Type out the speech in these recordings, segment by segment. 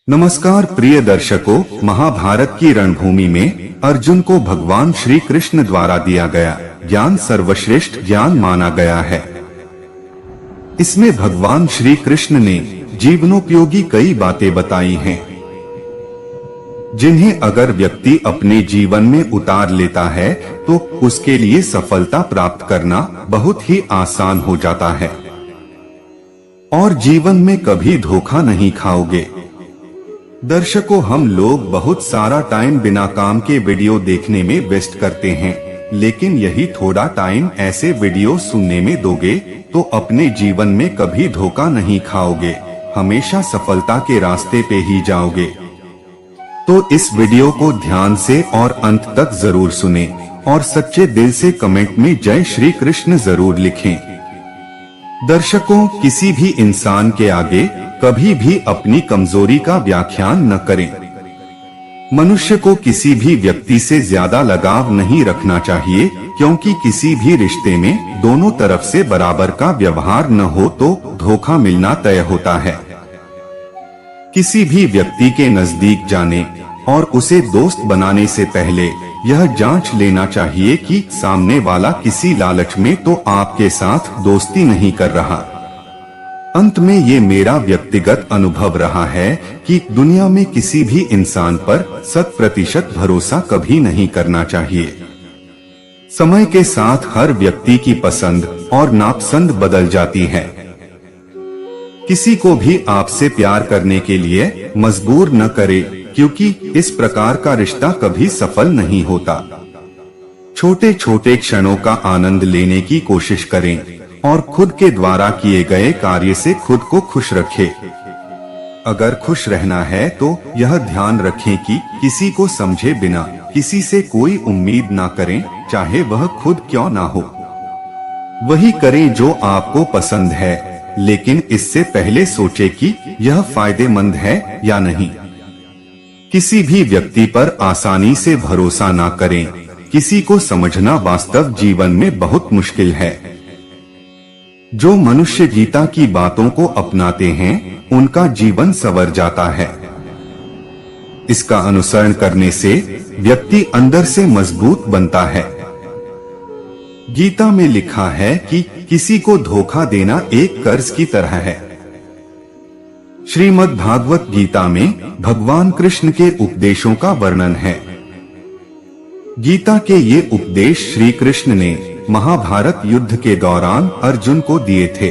नमस्कार प्रिय दर्शकों, महाभारत की रणभूमि में अर्जुन को भगवान श्री कृष्ण द्वारा दिया गया ज्ञान सर्वश्रेष्ठ ज्ञान माना गया है। इसमें भगवान श्री कृष्ण ने जीवनोपयोगी कई बातें बताई हैं, जिन्हें अगर व्यक्ति अपने जीवन में उतार लेता है तो उसके लिए सफलता प्राप्त करना बहुत ही आसान हो जाता है और जीवन में कभी धोखा नहीं खाओगे। दर्शकों, हम लोग बहुत सारा टाइम बिना काम के वीडियो देखने में वेस्ट करते हैं, लेकिन यही थोड़ा टाइम ऐसे वीडियो सुनने में दोगे तो अपने जीवन में कभी धोखा नहीं खाओगे, हमेशा सफलता के रास्ते पे ही जाओगे। तो इस वीडियो को ध्यान से और अंत तक जरूर सुने और सच्चे दिल से कमेंट में जय श्री कृष्ण जरूर लिखें। दर्शकों, किसी भी इंसान के आगे कभी भी अपनी कमजोरी का व्याख्यान न करें। मनुष्य को किसी भी व्यक्ति से ज्यादा लगाव नहीं रखना चाहिए, क्योंकि किसी भी रिश्ते में दोनों तरफ से बराबर का व्यवहार न हो तो धोखा मिलना तय होता है। किसी भी व्यक्ति के नजदीक जाने और उसे दोस्त बनाने से पहले यह जांच लेना चाहिए कि सामने वाला किसी लालच में तो आपके साथ दोस्ती नहीं कर रहा। अंत में ये मेरा व्यक्तिगत अनुभव रहा है कि दुनिया में किसी भी इंसान पर 100% भरोसा कभी नहीं करना चाहिए। समय के साथ हर व्यक्ति की पसंद और नापसंद बदल जाती है। किसी को भी आपसे प्यार करने के लिए मजबूर न करे, क्योंकि इस प्रकार का रिश्ता कभी सफल नहीं होता। छोटे छोटे क्षणों का आनंद लेने की कोशिश करें और खुद के द्वारा किए गए कार्य से खुद को खुश रखें। अगर खुश रहना है तो यह ध्यान रखें कि किसी को समझे बिना किसी से कोई उम्मीद ना करें, चाहे वह खुद क्यों ना हो। वही करें जो आपको पसंद है, लेकिन इससे पहले सोचें कि यह फायदेमंद है या नहीं। किसी भी व्यक्ति पर आसानी से भरोसा ना करें। किसी को समझना वास्तव जीवन में बहुत मुश्किल है। जो मनुष्य गीता की बातों को अपनाते हैं उनका जीवन संवर जाता है। इसका अनुसरण करने से व्यक्ति अंदर से मजबूत बनता है। गीता में लिखा है कि किसी को धोखा देना एक कर्ज की तरह है। श्रीमद् भागवत गीता में भगवान कृष्ण के उपदेशों का वर्णन है। गीता के ये उपदेश श्री कृष्ण ने महाभारत युद्ध के दौरान अर्जुन को दिए थे।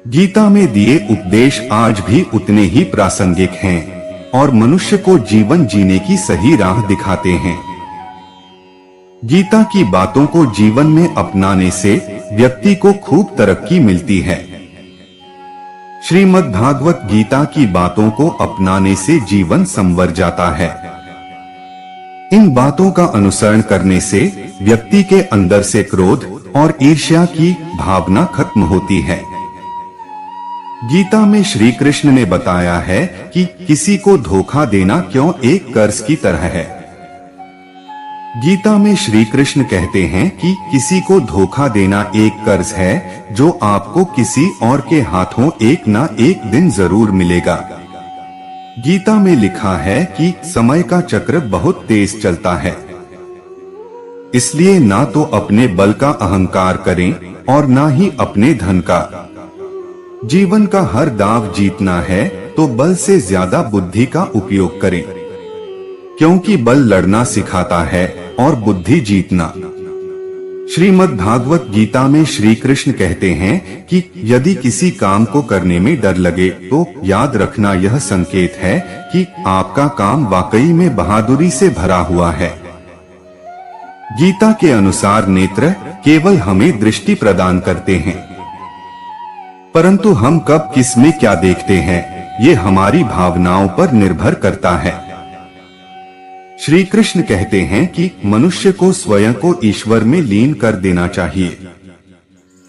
गीता में दिए उपदेश आज भी उतने ही प्रासंगिक हैं और मनुष्य को जीवन जीने की सही राह दिखाते हैं। गीता की बातों को जीवन में अपनाने से व्यक्ति को खूब तरक्की मिलती है। श्रीमद् भागवत गीता की बातों को अपनाने से जीवन संवर जाता है। इन बातों का अनुसरण करने से व्यक्ति के अंदर से क्रोध और ईर्ष्या की भावना खत्म होती है। गीता में श्री कृष्ण ने बताया है कि किसी को धोखा देना क्यों एक कर्ज की तरह है। गीता में श्री कृष्ण कहते हैं कि किसी को धोखा देना एक कर्ज है जो आपको किसी और के हाथों एक ना एक दिन जरूर मिलेगा। गीता में लिखा है कि समय का चक्र बहुत तेज चलता है, इसलिए ना तो अपने बल का अहंकार करें और ना ही अपने धन का। जीवन का हर दांव जीतना है तो बल से ज्यादा बुद्धि का उपयोग करें, क्योंकि बल लड़ना सिखाता है और बुद्धि जीतना। श्रीमद् भागवत गीता में श्री कृष्ण कहते हैं कि यदि किसी काम को करने में डर लगे तो याद रखना यह संकेत है कि आपका काम वाकई में बहादुरी से भरा हुआ है। गीता के अनुसार नेत्र केवल हमें दृष्टि प्रदान करते हैं, परंतु हम कब किस में क्या देखते हैं ये हमारी भावनाओं पर निर्भर करता है। श्री कृष्ण कहते हैं कि मनुष्य को स्वयं को ईश्वर में लीन कर देना चाहिए।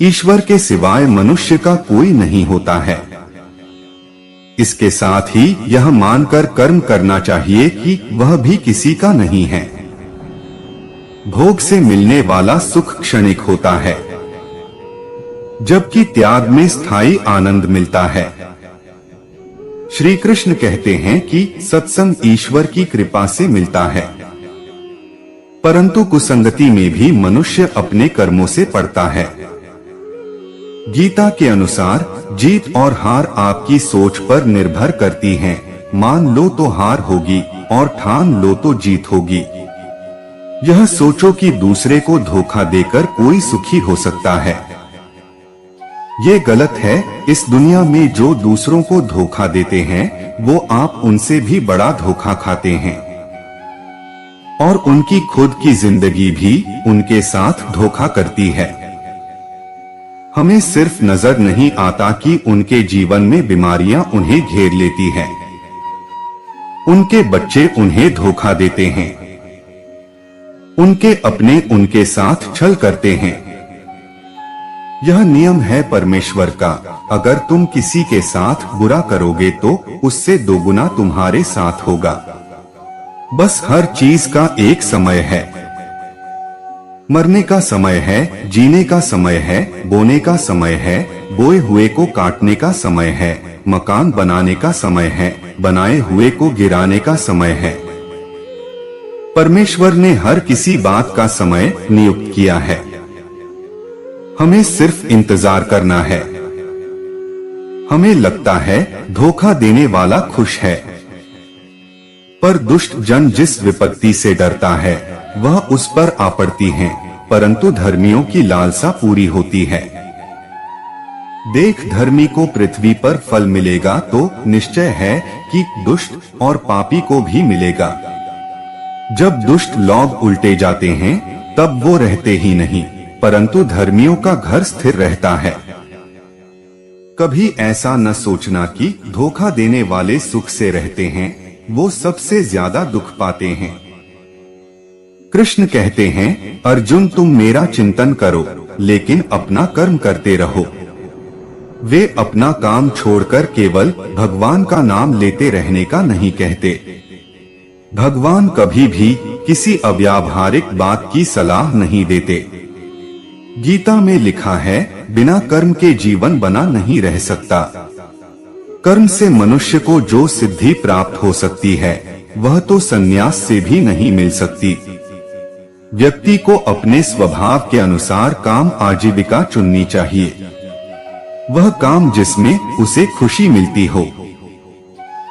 ईश्वर के सिवाय मनुष्य का कोई नहीं होता है। इसके साथ ही यह मानकर कर्म करना चाहिए कि वह भी किसी का नहीं है। भोग से मिलने वाला सुख क्षणिक होता है, जबकि त्याग में स्थायी आनंद मिलता है। श्री कृष्ण कहते हैं कि सत्संग ईश्वर की कृपा से मिलता है, परंतु कुसंगति में भी मनुष्य अपने कर्मों से पड़ता है। गीता के अनुसार जीत और हार आपकी सोच पर निर्भर करती हैं। मान लो तो हार होगी और ठान लो तो जीत होगी। यह सोचो कि दूसरे को धोखा देकर कोई सुखी हो सकता है। ये गलत है। इस दुनिया में जो दूसरों को धोखा देते हैं वो आप उनसे भी बड़ा धोखा खाते हैं, और उनकी खुद की जिंदगी भी उनके साथ धोखा करती है। हमें सिर्फ नजर नहीं आता कि उनके जीवन में बीमारियां उन्हें घेर लेती हैं। उनके बच्चे उन्हें धोखा देते हैं, उनके अपने उनके साथ छल करते हैं। यह नियम है परमेश्वर का। अगर तुम किसी के साथ बुरा करोगे तो उससे दोगुना तुम्हारे साथ होगा। बस हर चीज का एक समय है। मरने का समय है, जीने का समय है, बोने का समय है, बोए हुए को काटने का समय है, मकान बनाने का समय है, बनाए हुए को गिराने का समय है। परमेश्वर ने हर किसी बात का समय नियुक्त किया है। हमें सिर्फ इंतजार करना है। हमें लगता है धोखा देने वाला खुश है, पर दुष्ट जन जिस विपत्ति से डरता है वह उस पर आ पड़ती है, परंतु धर्मियों की लालसा पूरी होती है। देख, धर्मी को पृथ्वी पर फल मिलेगा तो निश्चय है कि दुष्ट और पापी को भी मिलेगा। जब दुष्ट लोग उल्टे जाते हैं तब वो रहते ही नहीं, परंतु धर्मियों का घर स्थिर रहता है। कभी ऐसा न सोचना कि धोखा देने वाले सुख से रहते हैं, वो सबसे ज्यादा दुख पाते हैं। कृष्ण कहते हैं, अर्जुन तुम मेरा चिंतन करो लेकिन अपना कर्म करते रहो। वे अपना काम छोड़कर केवल भगवान का नाम लेते रहने का नहीं कहते। भगवान कभी भी किसी अव्यावहारिक बात की सलाह नहीं देते। गीता में लिखा है, बिना कर्म के जीवन बना नहीं रह सकता। कर्म से मनुष्य को जो सिद्धि प्राप्त हो सकती है वह तो संन्यास से भी नहीं मिल सकती। व्यक्ति को अपने स्वभाव के अनुसार काम आजीविका चुननी चाहिए, वह काम जिसमें उसे खुशी मिलती हो।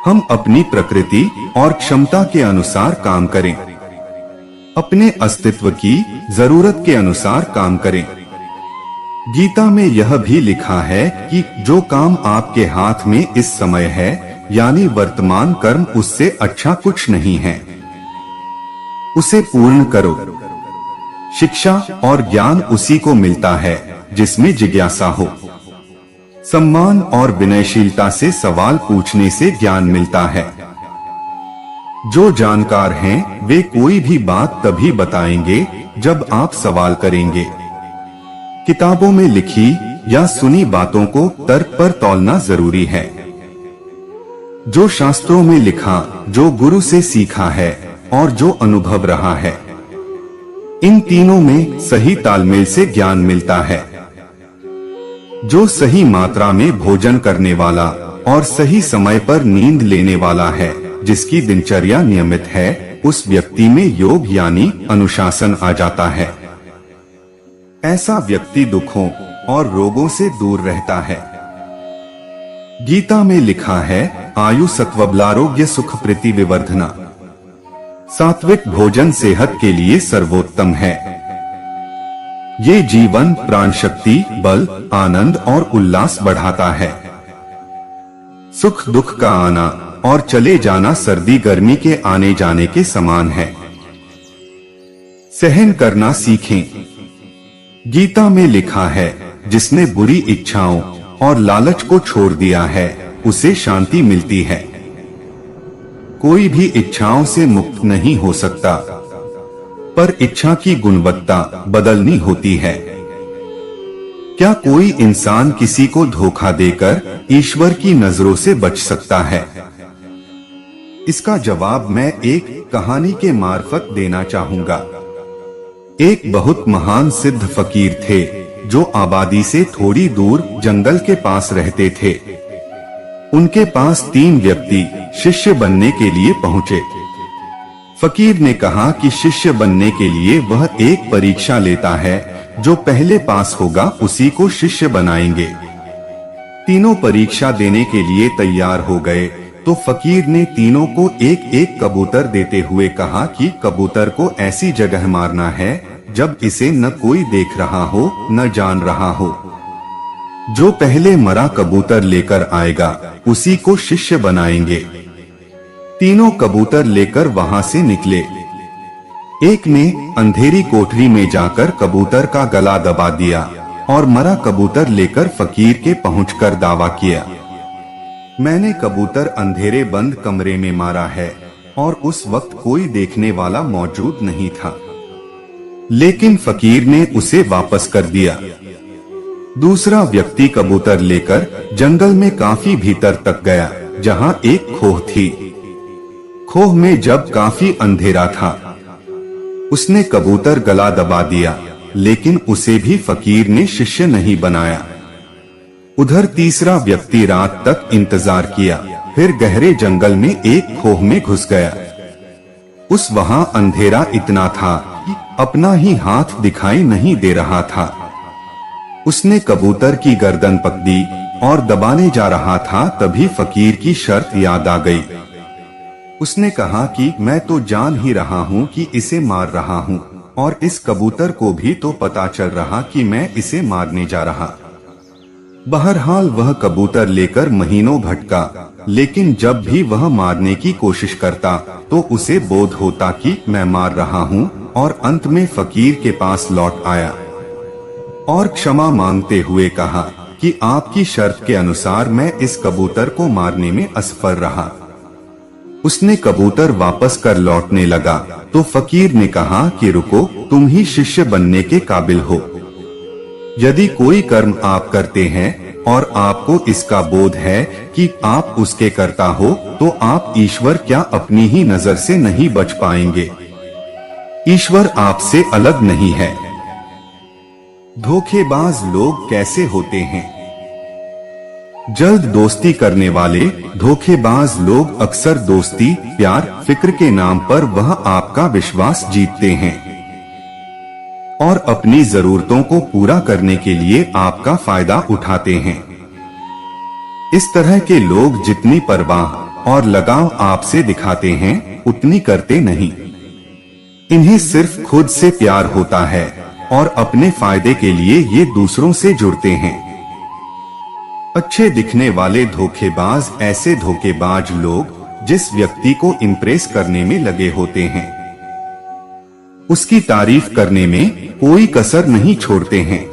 हम अपनी प्रकृति और क्षमता के अनुसार काम करें, अपने अस्तित्व की जरूरत के अनुसार काम करें। गीता में यह भी लिखा है कि जो काम आपके हाथ में इस समय है, यानी वर्तमान कर्म, उससे अच्छा कुछ नहीं है। उसे पूर्ण करो। शिक्षा और ज्ञान उसी को मिलता है जिसमें जिज्ञासा हो। सम्मान और विनयशीलता से सवाल पूछने से ज्ञान मिलता है। जो जानकार हैं वे कोई भी बात तभी बताएंगे जब आप सवाल करेंगे। किताबों में लिखी या सुनी बातों को तर्क पर तौलना जरूरी है। जो शास्त्रों में लिखा, जो गुरु से सीखा है और जो अनुभव रहा है, इन तीनों में सही तालमेल से ज्ञान मिलता है। जो सही मात्रा में भोजन करने वाला और सही समय पर नींद लेने वाला है, जिसकी दिनचर्या नियमित है, उस व्यक्ति में योग यानी अनुशासन आ जाता है। ऐसा व्यक्ति दुखों और रोगों से दूर रहता है। गीता में लिखा है, आयु सत्वबलारोग्य सुख प्रीति विवर्धना। सात्विक भोजन सेहत के लिए सर्वोत्तम है। ये जीवन, प्राण शक्ति, बल, आनंद और उल्लास बढ़ाता है। सुख दुख का आना और चले जाना सर्दी गर्मी के आने जाने के समान है। सहन करना सीखें। गीता में लिखा है, जिसने बुरी इच्छाओं और लालच को छोड़ दिया है उसे शांति मिलती है। कोई भी इच्छाओं से मुक्त नहीं हो सकता, पर इच्छा की गुणवत्ता बदलनी होती है। क्या कोई इंसान किसी को धोखा देकर ईश्वर की नजरों से बच सकता है? इसका जवाब मैं एक कहानी के मार्फत देना चाहूंगा। एक बहुत महान सिद्ध फकीर थे जो आबादी से थोड़ी दूर जंगल के पास रहते थे। उनके पास 3 व्यक्ति शिष्य बनने के लिए पहुँचे। फकीर ने कहा कि शिष्य बनने के लिए वह एक परीक्षा लेता है, जो पहले पास होगा उसी को शिष्य बनाएंगे। तीनों परीक्षा देने के लिए तैयार हो गए तो फकीर ने तीनों को एक एक कबूतर देते हुए कहा कि कबूतर को ऐसी जगह मारना है जब इसे न कोई देख रहा हो न जान रहा हो। जो पहले मरा कबूतर लेकर आएगा उसी को शिष्य बनाएंगे। तीनों कबूतर लेकर वहां से निकले। एक ने अंधेरी कोठरी में जाकर कबूतर का गला दबा दिया और मरा कबूतर लेकर फकीर के पहुंचकर दावा किया, मैंने कबूतर अंधेरे बंद कमरे में मारा है और उस वक्त कोई देखने वाला मौजूद नहीं था। लेकिन फकीर ने उसे वापस कर दिया। दूसरा व्यक्ति कबूतर लेकर जंगल में काफी भीतर तक गया, जहां एक खोह थी। खोह में जब काफी अंधेरा था, उसने कबूतर गला दबा दिया, लेकिन उसे भी फकीर ने शिष्य नहीं बनाया। उधर तीसरा व्यक्ति रात तक इंतजार किया, फिर गहरे जंगल में एक खोह में घुस गया। वहां अंधेरा इतना था कि अपना ही हाथ दिखाई नहीं दे रहा था। उसने कबूतर की गर्दन पकड़ी और दबाने जा रहा था, तभी फकीर की शर्त याद आ गई। उसने कहा कि मैं तो जान ही रहा हूँ कि इसे मार रहा हूँ, और इस कबूतर को भी तो पता चल रहा कि मैं इसे मारने जा रहा। बहरहाल वह कबूतर लेकर महीनों भटका, लेकिन जब भी वह मारने की कोशिश करता तो उसे बोध होता कि मैं मार रहा हूँ, और अंत में फकीर के पास लौट आया और क्षमा मांगते हुए कहा कि आपकी शर्त के अनुसार मैं इस कबूतर को मारने में असफल रहा। उसने कबूतर वापस कर लौटने लगा तो फकीर ने कहा कि रुको, तुम ही शिष्य बनने के काबिल हो। यदि कोई कर्म आप करते हैं और आपको इसका बोध है कि आप उसके कर्ता हो, तो आप ईश्वर क्या अपनी ही नजर से नहीं बच पाएंगे। ईश्वर आपसे अलग नहीं है। धोखेबाज लोग कैसे होते हैं? जल्द दोस्ती करने वाले धोखेबाज लोग अक्सर दोस्ती, प्यार, फिक्र के नाम पर वह आपका विश्वास जीतते हैं और अपनी जरूरतों को पूरा करने के लिए आपका फायदा उठाते हैं। इस तरह के लोग जितनी परवाह और लगाव आपसे दिखाते हैं, उतनी करते नहीं। इन्हें सिर्फ खुद से प्यार होता है और अपने फायदे के लिए ये दूसरों से जुड़ते हैं। अच्छे दिखने वाले धोखेबाज ऐसे धोखेबाज लोग जिस व्यक्ति को इम्प्रेस करने में लगे होते हैं, उसकी तारीफ करने में कोई कसर नहीं छोड़ते हैं।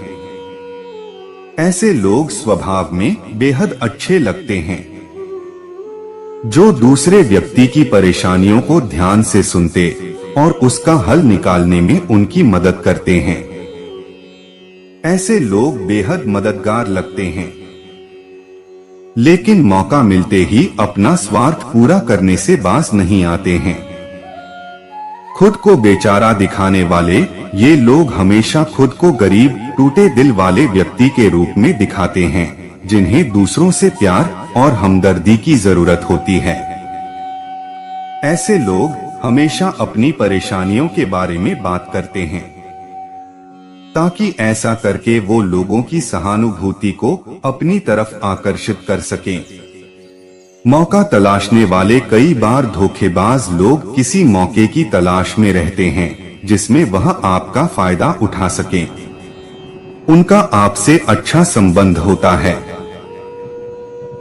ऐसे लोग स्वभाव में बेहद अच्छे लगते हैं, जो दूसरे व्यक्ति की परेशानियों को ध्यान से सुनते और उसका हल निकालने में उनकी मदद करते हैं। ऐसे लोग बेहद मददगार लगते हैं, लेकिन मौका मिलते ही अपना स्वार्थ पूरा करने से बाज नहीं आते हैं। खुद को बेचारा दिखाने वाले ये लोग हमेशा खुद को गरीब, टूटे दिल वाले व्यक्ति के रूप में दिखाते हैं, जिन्हें दूसरों से प्यार और हमदर्दी की जरूरत होती है। ऐसे लोग हमेशा अपनी परेशानियों के बारे में बात करते हैं, ताकि ऐसा करके वो लोगों की सहानुभूति को अपनी तरफ आकर्षित कर सकें। मौका तलाशने वाले कई बार धोखेबाज लोग किसी मौके की तलाश में रहते हैं जिसमें वह आपका फायदा उठा सकें। उनका आपसे अच्छा संबंध होता है,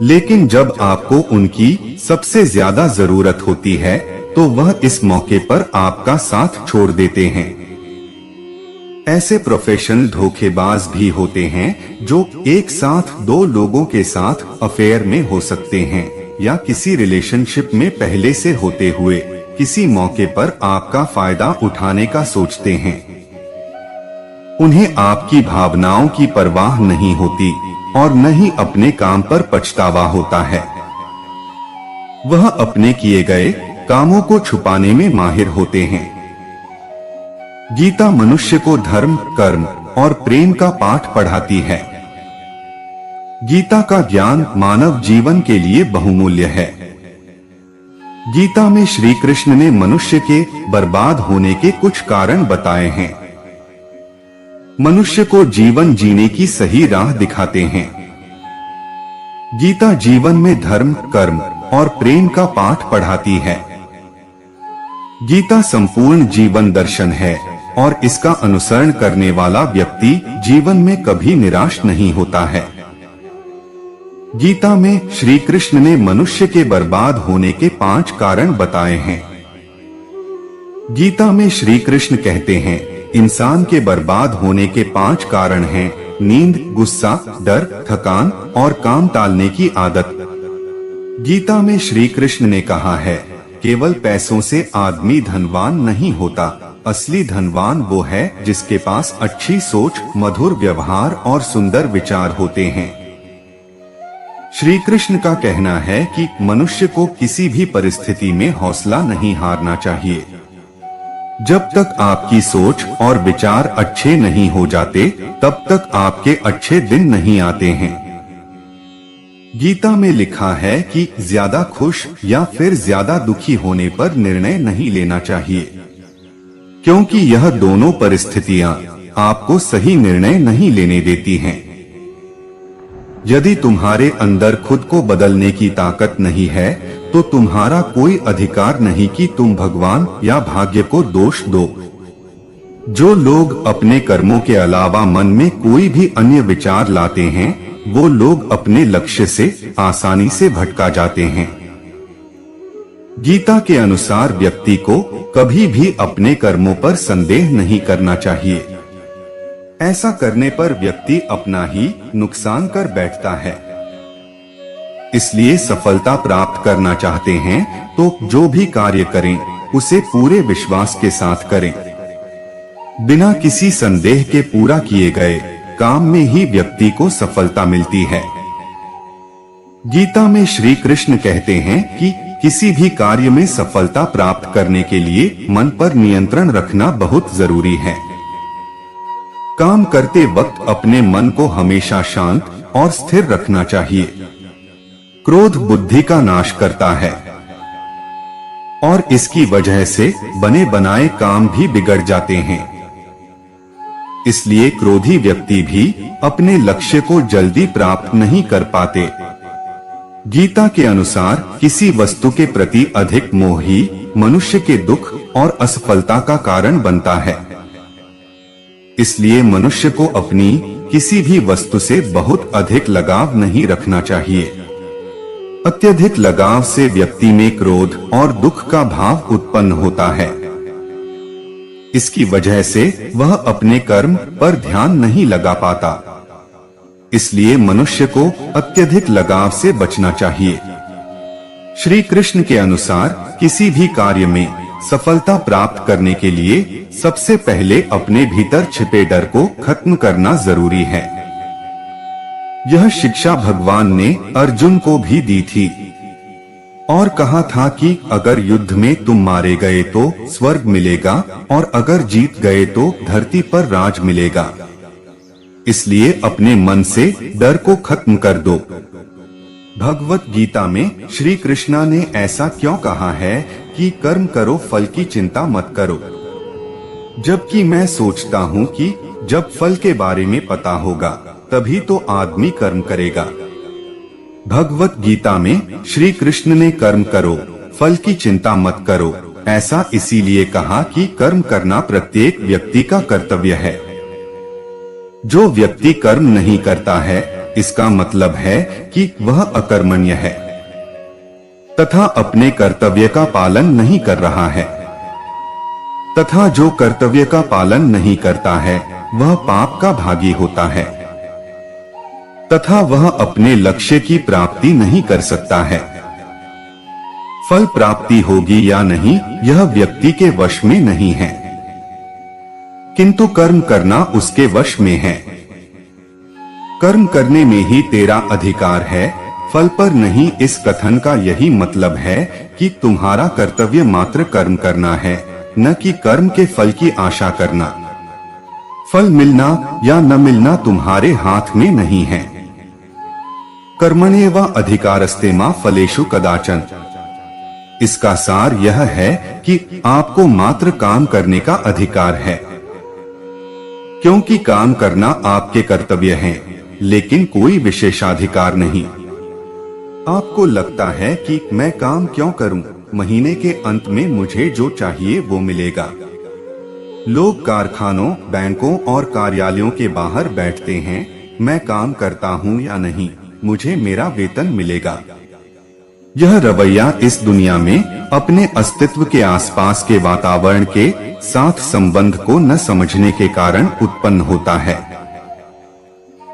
लेकिन जब आपको उनकी सबसे ज्यादा जरूरत होती है तो वह इस मौके पर आपका साथ छोड़ देते हैं। ऐसे प्रोफेशनल धोखेबाज भी होते हैं जो एक साथ दो लोगों के साथ अफेयर में हो सकते हैं या किसी रिलेशनशिप में पहले से होते हुए किसी मौके पर आपका फायदा उठाने का सोचते हैं। उन्हें आपकी भावनाओं की परवाह नहीं होती और न ही अपने काम पर पछतावा होता है। वह अपने किए गए कामों को छुपाने में माहिर होते हैं। गीता मनुष्य को धर्म, कर्म और प्रेम का पाठ पढ़ाती है। गीता का ज्ञान मानव जीवन के लिए बहुमूल्य है। गीता में श्री कृष्ण ने मनुष्य के बर्बाद होने के कुछ कारण बताए हैं। मनुष्य को जीवन जीने की सही राह दिखाते हैं। गीता जीवन में धर्म, कर्म और प्रेम का पाठ पढ़ाती है। गीता संपूर्ण जीवन दर्शन है और इसका अनुसरण करने वाला व्यक्ति जीवन में कभी निराश नहीं होता है। गीता में श्री कृष्ण ने मनुष्य के बर्बाद होने के 5 कारण बताए हैं। गीता में श्री कृष्ण कहते हैं, इंसान के बर्बाद होने के 5 कारण हैं: नींद, गुस्सा, डर, थकान और काम टालने की आदत। गीता में श्री कृष्ण ने कहा है, केवल पैसों से आदमी धनवान नहीं होता, असली धनवान वो है जिसके पास अच्छी सोच, मधुर व्यवहार और सुंदर विचार होते हैं। श्री कृष्ण का कहना है कि मनुष्य को किसी भी परिस्थिति में हौसला नहीं हारना चाहिए। जब तक आपकी सोच और विचार अच्छे नहीं हो जाते, तब तक आपके अच्छे दिन नहीं आते हैं। गीता में लिखा है कि ज्यादा खुश या फिर ज्यादा दुखी होने पर निर्णय नहीं लेना चाहिए, क्योंकि यह दोनों परिस्थितियां आपको सही निर्णय नहीं लेने देती हैं। यदि तुम्हारे अंदर खुद को बदलने की ताकत नहीं है, तो तुम्हारा कोई अधिकार नहीं कि तुम भगवान या भाग्य को दोष दो। जो लोग अपने कर्मों के अलावा मन में कोई भी अन्य विचार लाते हैं, वो लोग अपने लक्ष्य से आसानी से भटका जाते हैं। गीता के अनुसार व्यक्ति को कभी भी अपने कर्मों पर संदेह नहीं करना चाहिए। ऐसा करने पर व्यक्ति अपना ही नुकसान कर बैठता है। इसलिए सफलता प्राप्त करना चाहते हैं तो जो भी कार्य करें उसे पूरे विश्वास के साथ करें। बिना किसी संदेह के पूरा किए गए काम में ही व्यक्ति को सफलता मिलती है। गीता में श्री कृष्ण कहते हैं कि किसी भी कार्य में सफलता प्राप्त करने के लिए मन पर नियंत्रण रखना बहुत जरूरी है। काम करते वक्त अपने मन को हमेशा शांत और स्थिर रखना चाहिए। क्रोध बुद्धि का नाश करता है और इसकी वजह से बने बनाए काम भी बिगड़ जाते हैं। इसलिए क्रोधी व्यक्ति भी अपने लक्ष्य को जल्दी प्राप्त नहीं कर पाते। गीता के अनुसार किसी वस्तु के प्रति अधिक मोह ही मनुष्य के दुख और असफलता का कारण बनता है। इसलिए मनुष्य को अपनी किसी भी वस्तु से बहुत अधिक लगाव नहीं रखना चाहिए। अत्यधिक लगाव से व्यक्ति में क्रोध और दुख का भाव उत्पन्न होता है। इसकी वजह से वह अपने कर्म पर ध्यान नहीं लगा पाता। इसलिए मनुष्य को अत्यधिक लगाव से बचना चाहिए। श्री कृष्ण के अनुसार किसी भी कार्य में सफलता प्राप्त करने के लिए सबसे पहले अपने भीतर छिपे डर को खत्म करना जरूरी है। यह शिक्षा भगवान ने अर्जुन को भी दी थी और कहा था कि अगर युद्ध में तुम मारे गए तो स्वर्ग मिलेगा और अगर जीत गए तो धरती पर राज मिलेगा। इसलिए अपने मन से डर को खत्म कर दो। भगवत गीता में श्री कृष्णा ने ऐसा क्यों कहा है कि कर्म करो, फल की चिंता मत करो, जबकि मैं सोचता हूँ कि जब फल के बारे में पता होगा तभी तो आदमी कर्म करेगा। भगवत गीता में श्री कृष्ण ने कर्म करो, फल की चिंता मत करो ऐसा इसीलिए कहा कि कर्म करना प्रत्येक व्यक्ति का कर्तव्य है। जो व्यक्ति कर्म नहीं करता है, इसका मतलब है कि वह अकर्मण्य है तथा अपने कर्तव्य का पालन नहीं कर रहा है, तथा जो कर्तव्य का पालन नहीं करता है वह पाप का भागी होता है, तथा वह अपने लक्ष्य की प्राप्ति नहीं कर सकता है। फल प्राप्ति होगी या नहीं यह व्यक्ति के वश में नहीं है, किंतु कर्म करना उसके वश में है। कर्म करने में ही तेरा अधिकार है, फल पर नहीं। इस कथन का यही मतलब है कि तुम्हारा कर्तव्य मात्र कर्म करना है, न कि कर्म के फल की आशा करना। फल मिलना या न मिलना तुम्हारे हाथ में नहीं है। कर्मण्येव अधिकारस्ते मा फलेषु कदाचन। इसका सार यह है कि आपको मात्र काम करने का अधिकार है, क्योंकि काम करना आपके कर्तव्य हैं, लेकिन कोई विशेषाधिकार नहीं। आपको लगता है कि मैं काम क्यों करूं, महीने के अंत में मुझे जो चाहिए वो मिलेगा। लोग कारखानों, बैंकों और कार्यालयों के बाहर बैठते हैं, मैं काम करता हूं या नहीं, मुझे मेरा वेतन मिलेगा। यह रवैया इस दुनिया में अपने अस्तित्व के आसपास के वातावरण के साथ संबंध को न समझने के कारण उत्पन्न होता है।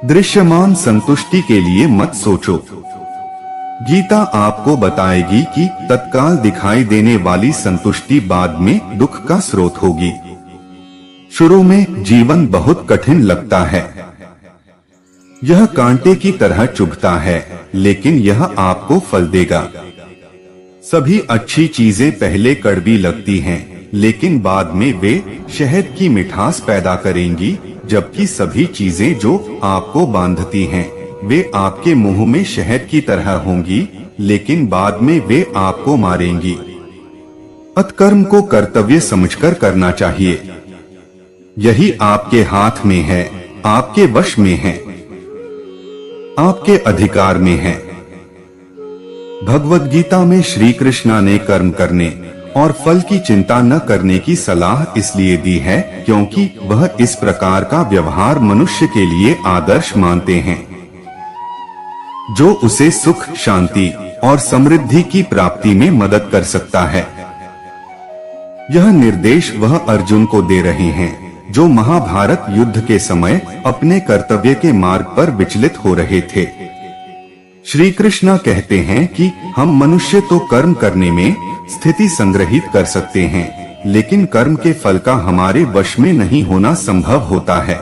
दृश्यमान संतुष्टि के लिए मत सोचो। गीता आपको बताएगी कि तत्काल दिखाई देने वाली संतुष्टि बाद में दुख का स्रोत होगी। शुरू में जीवन बहुत कठिन लगता है, यह कांटे की तरह चुभता है, लेकिन यह आपको फल देगा। सभी अच्छी चीजें पहले कड़वी लगती हैं, लेकिन बाद में वे शहद की मिठास पैदा करेंगी, जबकि सभी चीजें जो आपको बांधती हैं, वे आपके मुंह में शहद की तरह होंगी, लेकिन बाद में वे आपको मारेंगी। अतकर्म को कर्तव्य समझकर करना चाहिए। यही आपके हाथ में है, आपके वश में है, आपके अधिकार में है। भगवद गीता में श्री कृष्णा ने कर्म करने और फल की चिंता न करने की सलाह इसलिए दी है क्योंकि वह इस प्रकार का व्यवहार मनुष्य के लिए आदर्श मानते हैं, जो उसे सुख, शांति और समृद्धि की प्राप्ति में मदद कर सकता है। यह निर्देश वह अर्जुन को दे रहे हैं जो महाभारत युद्ध के समय अपने कर्तव्य के मार्ग पर विचलित हो रहे थे। श्री कृष्ण कहते हैं कि हम मनुष्य तो कर्म करने में स्थिति संग्रहित कर सकते हैं, लेकिन कर्म के फल का हमारे वश में नहीं होना संभव होता है।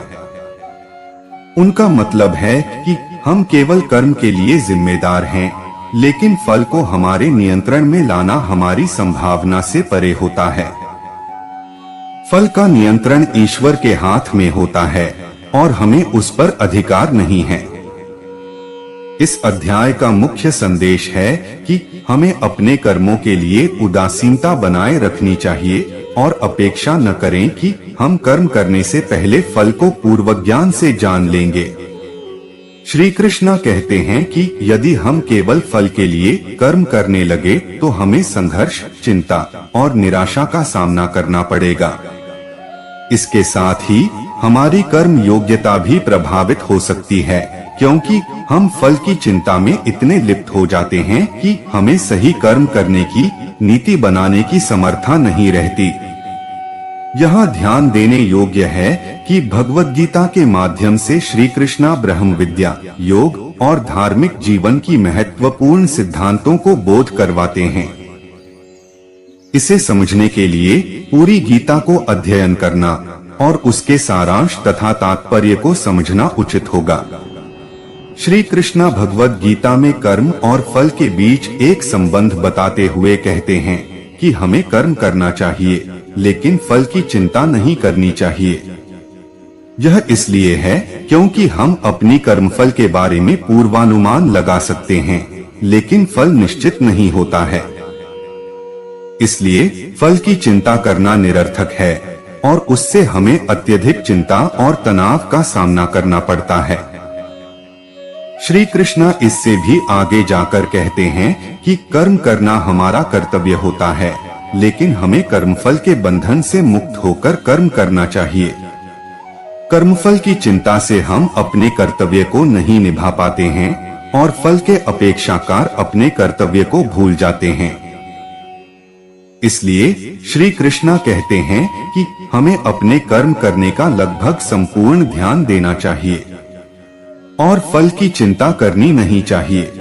उनका मतलब है कि हम केवल कर्म के लिए जिम्मेदार हैं, लेकिन फल को हमारे नियंत्रण में लाना हमारी संभावना से परे होता है। फल का नियंत्रण ईश्वर के हाथ में होता है और हमें उस पर अधिकार नहीं है। इस अध्याय का मुख्य संदेश है कि हमें अपने कर्मों के लिए उदासीनता बनाए रखनी चाहिए और अपेक्षा न करें कि हम कर्म करने से पहले फल को पूर्वज्ञान से जान लेंगे। श्री कृष्ण कहते हैं कि यदि हम केवल फल के लिए कर्म करने लगे तो हमें संघर्ष, चिंता और निराशा का सामना करना पड़ेगा। इसके साथ ही हमारी कर्म योग्यता भी प्रभावित हो सकती है, क्योंकि हम फल की चिंता में इतने लिप्त हो जाते हैं कि हमें सही कर्म करने की नीति बनाने की समर्था नहीं रहती। यहाँ ध्यान देने योग्य है कि भगवद गीता के माध्यम से श्री कृष्णा ब्रह्म विद्या, योग और धार्मिक जीवन की महत्वपूर्ण सिद्धांतों को बोध करवाते हैं। इसे समझने के लिए पूरी गीता को अध्ययन करना और उसके सारांश तथा तात्पर्य को समझना उचित होगा। श्री कृष्णा भगवद गीता में कर्म और फल के बीच एक संबंध बताते हुए कहते हैं कि हमें कर्म करना चाहिए, लेकिन फल की चिंता नहीं करनी चाहिए। यह इसलिए है क्योंकि हम अपनी कर्मफल के बारे में पूर्वानुमान लगा सकते हैं, लेकिन फल निश्चित नहीं होता है। इसलिए फल की चिंता करना निरर्थक है और उससे हमें अत्यधिक चिंता और तनाव का सामना करना पड़ता है। श्री कृष्ण इससे भी आगे जाकर कहते हैं कि कर्म करना हमारा कर्तव्य होता है, लेकिन हमें कर्मफल के बंधन से मुक्त होकर कर्म करना चाहिए। कर्मफल की चिंता से हम अपने कर्तव्य को नहीं निभा पाते हैं और फल के अपेक्षाकार अपने कर्तव्य को भूल जाते हैं। इसलिए श्री कृष्ण कहते हैं कि हमें अपने कर्म करने का लगभग संपूर्ण ध्यान देना चाहिए और फल की चिंता करनी नहीं चाहिए।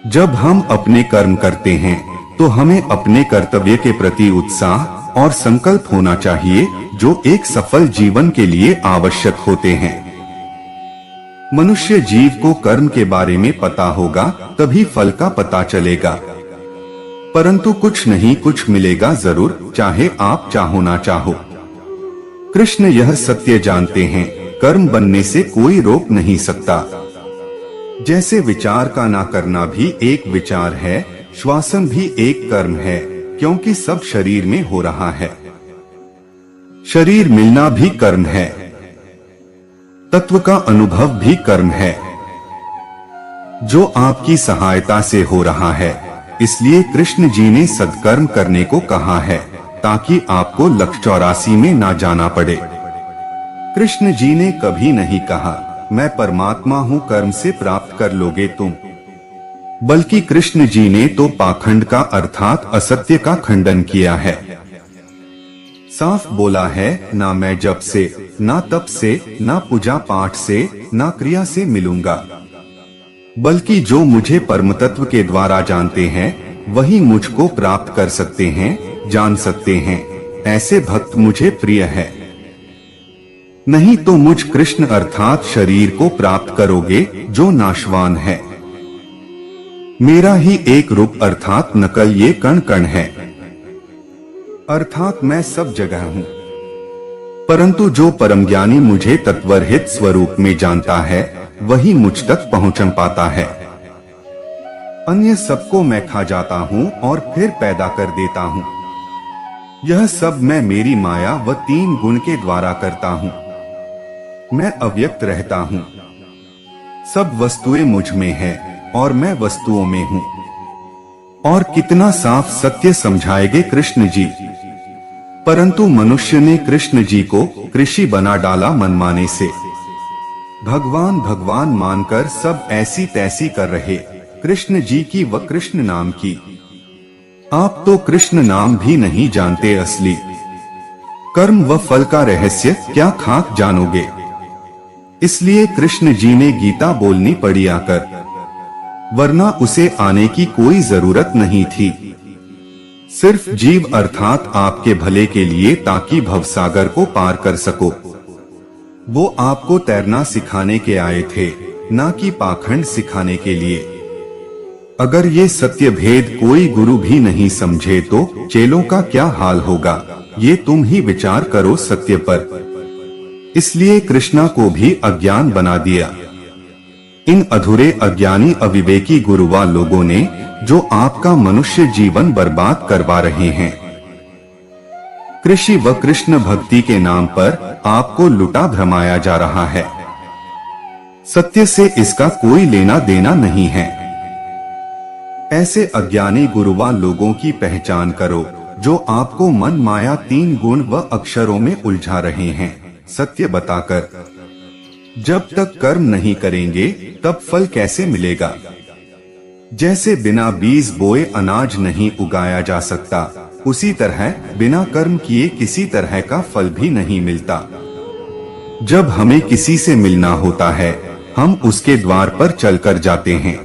जब हम अपने कर्म करते हैं तो हमें अपने कर्तव्य के प्रति उत्साह और संकल्प होना चाहिए, जो एक सफल जीवन के लिए आवश्यक होते हैं। मनुष्य जीव को कर्म के बारे में पता होगा तभी फल का पता चलेगा, परंतु कुछ नहीं कुछ मिलेगा जरूर, चाहे आप चाहो ना चाहो। कृष्ण यह सत्य जानते हैं, कर्म बनने से कोई रोक नहीं सकता। जैसे विचार का ना करना भी एक विचार है, श्वासन भी एक कर्म है, क्योंकि सब शरीर में हो रहा है। शरीर मिलना भी कर्म है, तत्व का अनुभव भी कर्म है, जो आपकी सहायता से हो रहा है। इसलिए कृष्ण जी ने सत्कर्म करने को कहा है, ताकि आपको लक्ष्य 84 में ना जाना पड़े। कृष्ण जी ने कभी नहीं कहा मैं परमात्मा हूँ, कर्म से प्राप्त कर लोगे तुम, बल्कि कृष्ण जी ने तो पाखंड का अर्थात असत्य का खंडन किया है। साफ बोला है, ना मैं जप से, ना तप से, ना पूजा पाठ से, ना क्रिया से मिलूंगा, बल्कि जो मुझे परम तत्व के द्वारा जानते हैं वही मुझको प्राप्त कर सकते हैं, जान सकते हैं। ऐसे भक्त मुझे प्रिय है। नहीं तो मुझ कृष्ण अर्थात शरीर को प्राप्त करोगे जो नाशवान है। मेरा ही एक रूप अर्थात नकल ये कण कण है, अर्थात मैं सब जगह हूँ। परंतु जो परम ज्ञानी मुझे तत्वरहित स्वरूप में जानता है वही मुझ तक पहुँच पाता है। अन्य सबको मैं खा जाता हूँ और फिर पैदा कर देता हूँ। यह सब मैं मेरी माया व 3 गुण के द्वारा करता हूँ। मैं अव्यक्त रहता हूँ, सब वस्तुएं मुझ में है और मैं वस्तुओं में हूँ। और कितना साफ सत्य समझाएंगे कृष्ण जी। परंतु मनुष्य ने कृष्ण जी को कृषि बना डाला मनमाने से। भगवान भगवान मानकर सब ऐसी तैसी कर रहे, कृष्ण जी की व कृष्ण नाम की। आप तो कृष्ण नाम भी नहीं जानते असली। कर्म व फल का रहस्य क्या खाक जानोगे। इसलिए कृष्ण जी ने गीता बोलनी पड़ी आकर, वरना उसे आने की कोई जरूरत नहीं थी। सिर्फ जीव अर्थात आपके भले के लिए, ताकि भवसागर को पार कर सको। वो आपको तैरना सिखाने के आए थे, ना कि पाखंड सिखाने के लिए। अगर ये सत्य भेद कोई गुरु भी नहीं समझे तो चेलों का क्या हाल होगा, ये तुम ही विचार करो सत्य पर। इसलिए कृष्णा को भी अज्ञान बना दिया। इन अधूरे अज्ञानी अविवेकी गुरुवा लोगों ने जो आपका मनुष्य जीवन बर्बाद करवा रहे हैं। कृषि व कृष्ण भक्ति के नाम पर आपको लुटा भ्रमाया जा रहा है। सत्य से इसका कोई लेना देना नहीं है। ऐसे अज्ञानी गुरुवा लोगों की पहचान करो जो आपको मन माया 3 गुण व अक्षरों में उलझा रहे हैं, सत्य बताकर। जब तक कर्म नहीं करेंगे तब फल कैसे मिलेगा। जैसे बिना बीज बोए अनाज नहीं उगाया जा सकता, उसी तरह बिना कर्म किए किसी तरह का फल भी नहीं मिलता। जब हमें किसी से मिलना होता है हम उसके द्वार पर चलकर जाते हैं।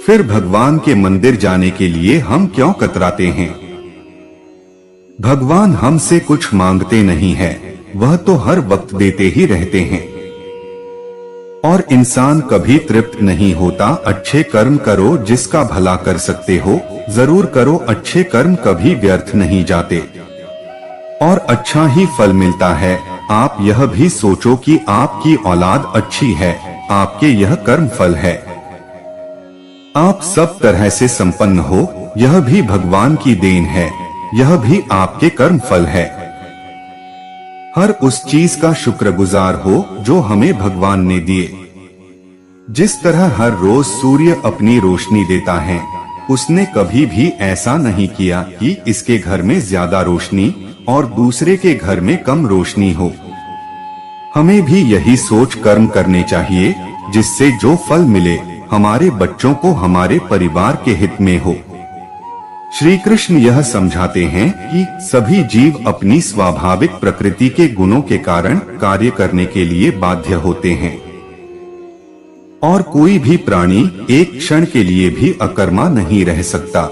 फिर भगवान के मंदिर जाने के लिए हम क्यों कतराते हैं। भगवान हमसे कुछ मांगते नहीं है, वह तो हर वक्त देते ही रहते हैं। और इंसान कभी तृप्त नहीं होता। अच्छे कर्म करो, जिसका भला कर सकते हो जरूर करो। अच्छे कर्म कभी व्यर्थ नहीं जाते और अच्छा ही फल मिलता है। आप यह भी सोचो कि आपकी औलाद अच्छी है, आपके यह कर्म फल है। आप सब तरह से संपन्न हो, यह भी भगवान की देन है, यह भी आपके कर्म फल है। हर उस चीज का शुक्रगुजार हो जो हमें भगवान ने दिए। जिस तरह हर रोज सूर्य अपनी रोशनी देता है, उसने कभी भी ऐसा नहीं किया कि इसके घर में ज्यादा रोशनी और दूसरे के घर में कम रोशनी हो। हमें भी यही सोच कर्म करने चाहिए, जिससे जो फल मिले हमारे बच्चों को हमारे परिवार के हित में हो। श्री कृष्ण यह समझाते हैं कि सभी जीव अपनी स्वाभाविक प्रकृति के गुणों के कारण कार्य करने के लिए बाध्य होते हैं और कोई भी प्राणी एक क्षण के लिए भी अकर्मा नहीं रह सकता।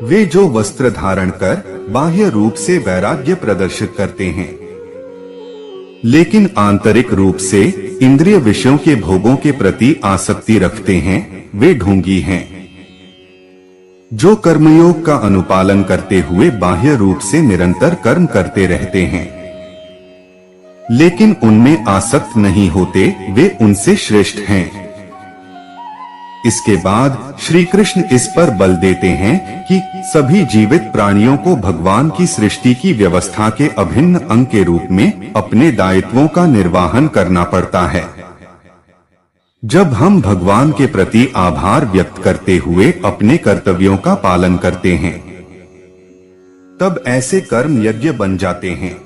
वे जो वस्त्र धारण कर बाह्य रूप से वैराग्य प्रदर्शित करते हैं, लेकिन आंतरिक रूप से इंद्रिय विषयों के भोगों के प्रति आसक्ति रखते हैं, वे ढोंगी हैं। जो कर्मयोग का अनुपालन करते हुए बाह्य रूप से निरंतर कर्म करते रहते हैं, लेकिन उनमें आसक्त नहीं होते, वे उनसे श्रेष्ठ हैं। इसके बाद श्री कृष्ण इस पर बल देते हैं कि सभी जीवित प्राणियों को भगवान की सृष्टि की व्यवस्था के अभिन्न अंग के रूप में अपने दायित्वों का निर्वहन करना पड़ता है। जब हम भगवान के प्रति आभार व्यक्त करते हुए अपने कर्तव्यों का पालन करते हैं, तब ऐसे कर्म यज्ञ बन जाते हैं।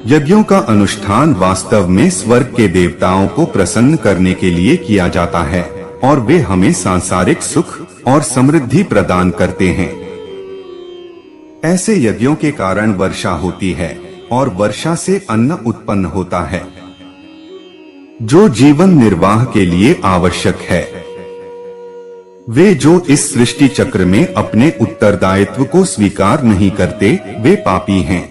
यज्ञों का अनुष्ठान वास्तव में स्वर्ग के देवताओं को प्रसन्न करने के लिए किया जाता है और वे हमें सांसारिक सुख और समृद्धि प्रदान करते हैं। ऐसे यज्ञों के कारण वर्षा होती है और वर्षा से अन्न उत्पन्न होता है, जो जीवन निर्वाह के लिए आवश्यक है। वे जो इस सृष्टि चक्र में अपने उत्तरदायित्व को स्वीकार नहीं करते, वे पापी हैं।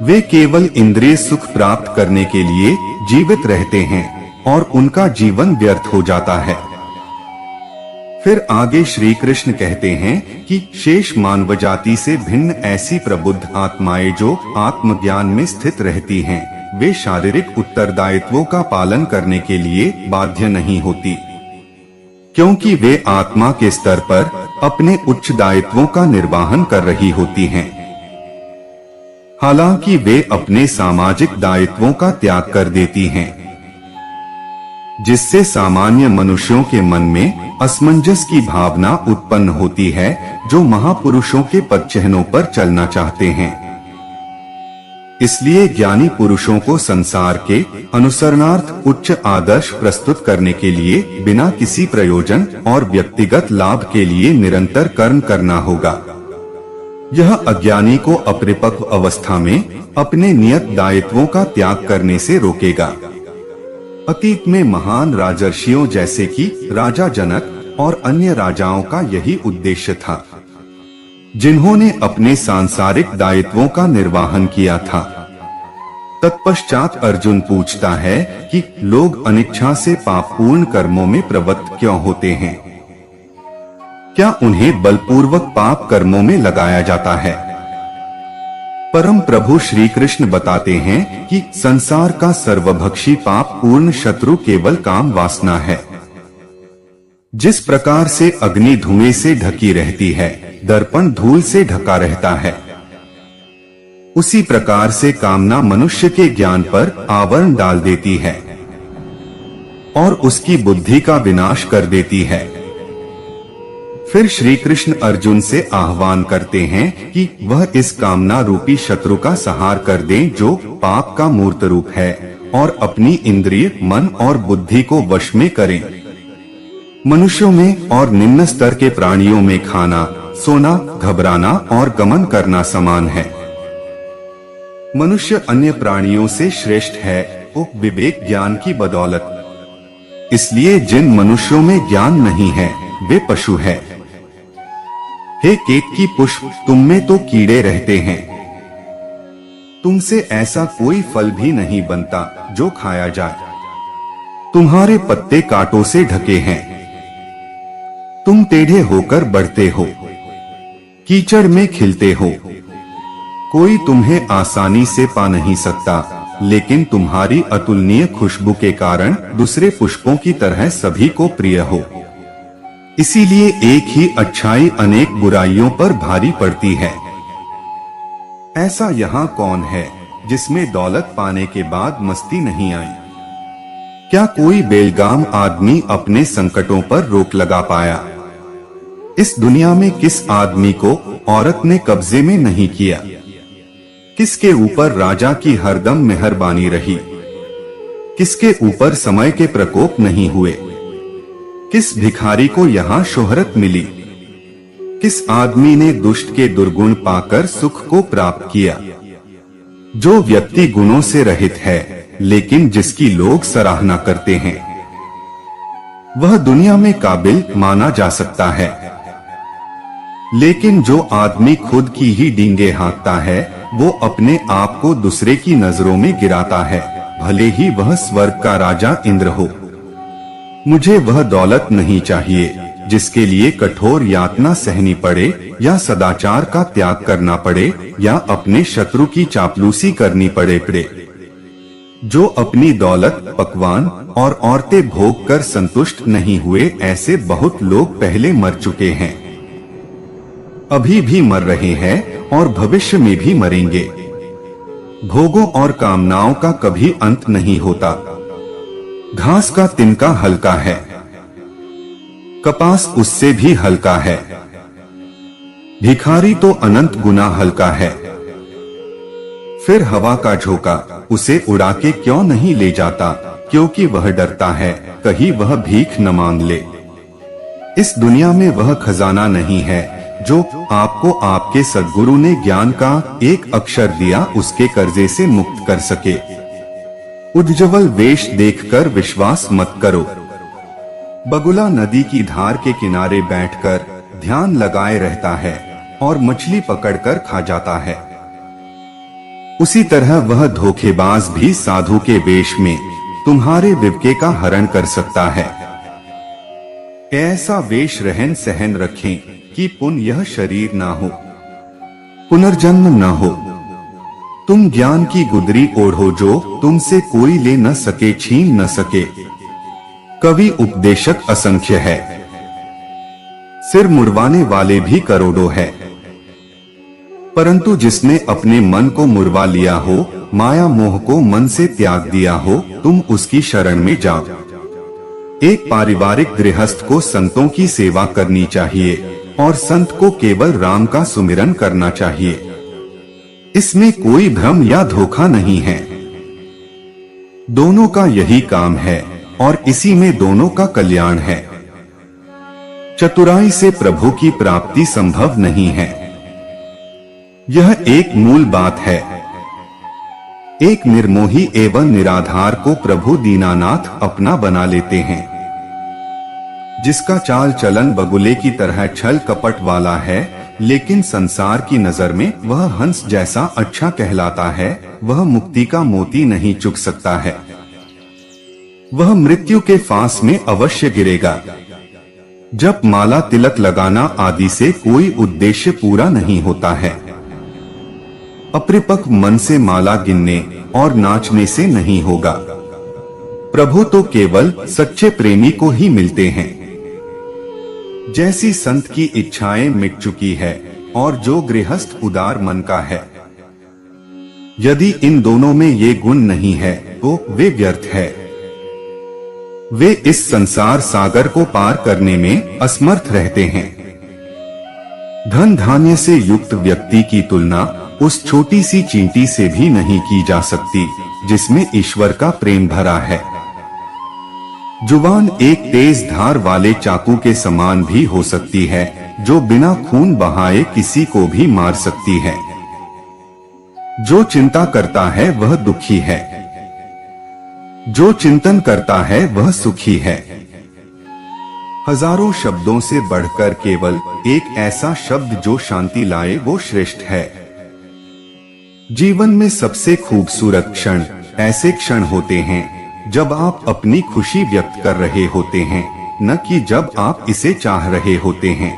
वे केवल इंद्रिय सुख प्राप्त करने के लिए जीवित रहते हैं और उनका जीवन व्यर्थ हो जाता है। फिर आगे श्री कृष्ण कहते हैं कि शेष मानव जाति से भिन्न ऐसी प्रबुद्ध आत्माएं जो आत्मज्ञान में स्थित रहती हैं, वे शारीरिक उत्तरदायित्वों का पालन करने के लिए बाध्य नहीं होती, क्योंकि वे आत्मा के स्तर पर अपने उच्च दायित्वों का निर्वहन कर रही होती हैं। हालांकि वे अपने सामाजिक दायित्वों का त्याग कर देती हैं, जिससे सामान्य मनुष्यों के मन में असमंजस की भावना उत्पन्न होती है, जो महापुरुषों के पदचिह्नों पर चलना चाहते हैं। इसलिए ज्ञानी पुरुषों को संसार के अनुसरणार्थ उच्च आदर्श प्रस्तुत करने के लिए बिना किसी प्रयोजन और व्यक्तिगत लाभ के लिए निरंतर कर्म करना होगा। यह अज्ञानी को अपरिपक्व अवस्था में अपने नियत दायित्वों का त्याग करने से रोकेगा। अतीत में महान राजर्षियों जैसे कि राजा जनक और अन्य राजाओं का यही उद्देश्य था, जिन्होंने अपने सांसारिक दायित्वों का निर्वहन किया था। तत्पश्चात अर्जुन पूछता है कि लोग अनिच्छा से पापपूर्ण कर्मों में प्रवृत्त क्यों होते हैं? क्या उन्हें बलपूर्वक पाप कर्मों में लगाया जाता है? परम प्रभु श्री कृष्ण बताते हैं कि संसार का सर्वभक्षी पाप पूर्ण शत्रु केवल काम वासना है। जिस प्रकार से अग्नि धुएं से ढकी रहती है, दर्पण धूल से ढका रहता है, उसी प्रकार से कामना मनुष्य के ज्ञान पर आवरण डाल देती है और उसकी बुद्धि का विनाश कर देती है। फिर श्री कृष्ण अर्जुन से आह्वान करते हैं कि वह इस कामना रूपी शत्रु का संहार कर दें, जो पाप का मूर्त रूप है, और अपनी इंद्रिय, मन और बुद्धि को वश में करें। मनुष्यों में और निम्न स्तर के प्राणियों में खाना, सोना, घबराना और गमन करना समान है। मनुष्य अन्य प्राणियों से श्रेष्ठ है वो विवेक ज्ञान की बदौलत। इसलिए जिन मनुष्यों में ज्ञान नहीं है, वे पशु है। हे केतकी पुष्प, तुम में तो कीड़े रहते हैं। तुमसे ऐसा कोई फल भी नहीं बनता जो खाया जाए। तुम्हारे पत्ते कांटों से ढके हैं। तुम टेढ़े होकर बढ़ते हो, कीचड़ में खिलते हो। कोई तुम्हें आसानी से पा नहीं सकता, लेकिन तुम्हारी अतुलनीय खुशबू के कारण दूसरे पुष्पों की तरह सभी को प्रिय हो। इसीलिए एक ही अच्छाई अनेक बुराइयों पर भारी पड़ती है। ऐसा यहाँ कौन है जिसमें दौलत पाने के बाद मस्ती नहीं आई? क्या कोई बेलगाम आदमी अपने संकटों पर रोक लगा पाया? इस दुनिया में किस आदमी को औरत ने कब्जे में नहीं किया? किसके ऊपर राजा की हरदम मेहरबानी रही? किसके ऊपर समय के प्रकोप नहीं हुए? किस भिखारी को यहाँ शोहरत मिली? किस आदमी ने दुष्ट के दुर्गुण पाकर सुख को प्राप्त किया? जो व्यक्ति गुणों से रहित है, लेकिन जिसकी लोग सराहना करते हैं, वह दुनिया में काबिल माना जा सकता है। लेकिन जो आदमी खुद की ही डींगे हाँकता है, वो अपने आप को दूसरे की नजरों में गिराता है, भले ही वह स्वर्ग का राजा इंद्र हो। मुझे वह दौलत नहीं चाहिए जिसके लिए कठोर यातना सहनी पड़े, या सदाचार का त्याग करना पड़े, या अपने शत्रु की चापलूसी करनी पड़े। जो अपनी दौलत, पकवान और औरतें भोग कर संतुष्ट नहीं हुए, ऐसे बहुत लोग पहले मर चुके हैं, अभी भी मर रहे हैं और भविष्य में भी मरेंगे। भोगों और कामनाओं का कभी अंत नहीं होता। घास का तिनका हल्का है, कपास उससे भी हल्का है। भिखारी तो अनंत गुना हल्का है। फिर हवा का झोंका उसे उड़ा के क्यों नहीं ले जाता, क्योंकि वह डरता है कहीं वह भीख न मांग ले। इस दुनिया में वह खजाना नहीं है जो आपको आपके सद्गुरु ने ज्ञान का एक अक्षर दिया उसके कर्जे से मुक्त कर सके। उज्ज्वल वेश देखकर विश्वास मत करो। बगुला नदी की धार के किनारे बैठकर ध्यान लगाए रहता है और मछली पकड़कर खा जाता है। उसी तरह वह धोखेबाज भी साधु के वेश में तुम्हारे विवेक का हरण कर सकता है। ऐसा वेश रहन सहन रखें कि पुनः यह शरीर ना हो, पुनर्जन्म न हो। तुम ज्ञान की गुदरी ओढ़ो जो तुमसे कोई ले न सके, छीन न सके। कवि उपदेशक असंख्य है, सिर मुड़वाने वाले भी करोड़ों है, परंतु जिसने अपने मन को मुड़वा लिया हो, माया मोह को मन से त्याग दिया हो, तुम उसकी शरण में जाओ। एक पारिवारिक गृहस्थ को संतों की सेवा करनी चाहिए और संत को केवल राम का सुमिरन करना चाहिए। इसमें कोई भ्रम या धोखा नहीं है। दोनों का यही काम है और इसी में दोनों का कल्याण है। चतुराई से प्रभु की प्राप्ति संभव नहीं है, यह एक मूल बात है। एक निर्मोही एवं निराधार को प्रभु दीनानाथ अपना बना लेते हैं। जिसका चाल चलन बगुले की तरह छल कपट वाला है, लेकिन संसार की नजर में वह हंस जैसा अच्छा कहलाता है, वह मुक्ति का मोती नहीं चुक सकता है। वह मृत्यु के फांस में अवश्य गिरेगा। जब माला तिलक लगाना आदि से कोई उद्देश्य पूरा नहीं होता है। अपरिपक्व मन से माला गिनने और नाचने से नहीं होगा। प्रभु तो केवल सच्चे प्रेमी को ही मिलते हैं। जैसी संत की इच्छाएं मिट चुकी है और जो गृहस्थ उदार मन का है, यदि इन दोनों में ये गुण नहीं है तो वे व्यर्थ है। वे इस संसार सागर को पार करने में असमर्थ रहते हैं। धन धान्य से युक्त व्यक्ति की तुलना उस छोटी सी चींटी से भी नहीं की जा सकती जिसमें ईश्वर का प्रेम भरा है। जुबान एक तेज धार वाले चाकू के समान भी हो सकती है, जो बिना खून बहाए किसी को भी मार सकती है। जो चिंता करता है वह दुखी है, जो चिंतन करता है वह सुखी है। हजारों शब्दों से बढ़कर केवल एक ऐसा शब्द जो शांति लाए वो श्रेष्ठ है। जीवन में सबसे खूबसूरत क्षण ऐसे क्षण होते हैं जब आप अपनी खुशी व्यक्त कर रहे होते हैं, न कि जब आप इसे चाह रहे होते हैं।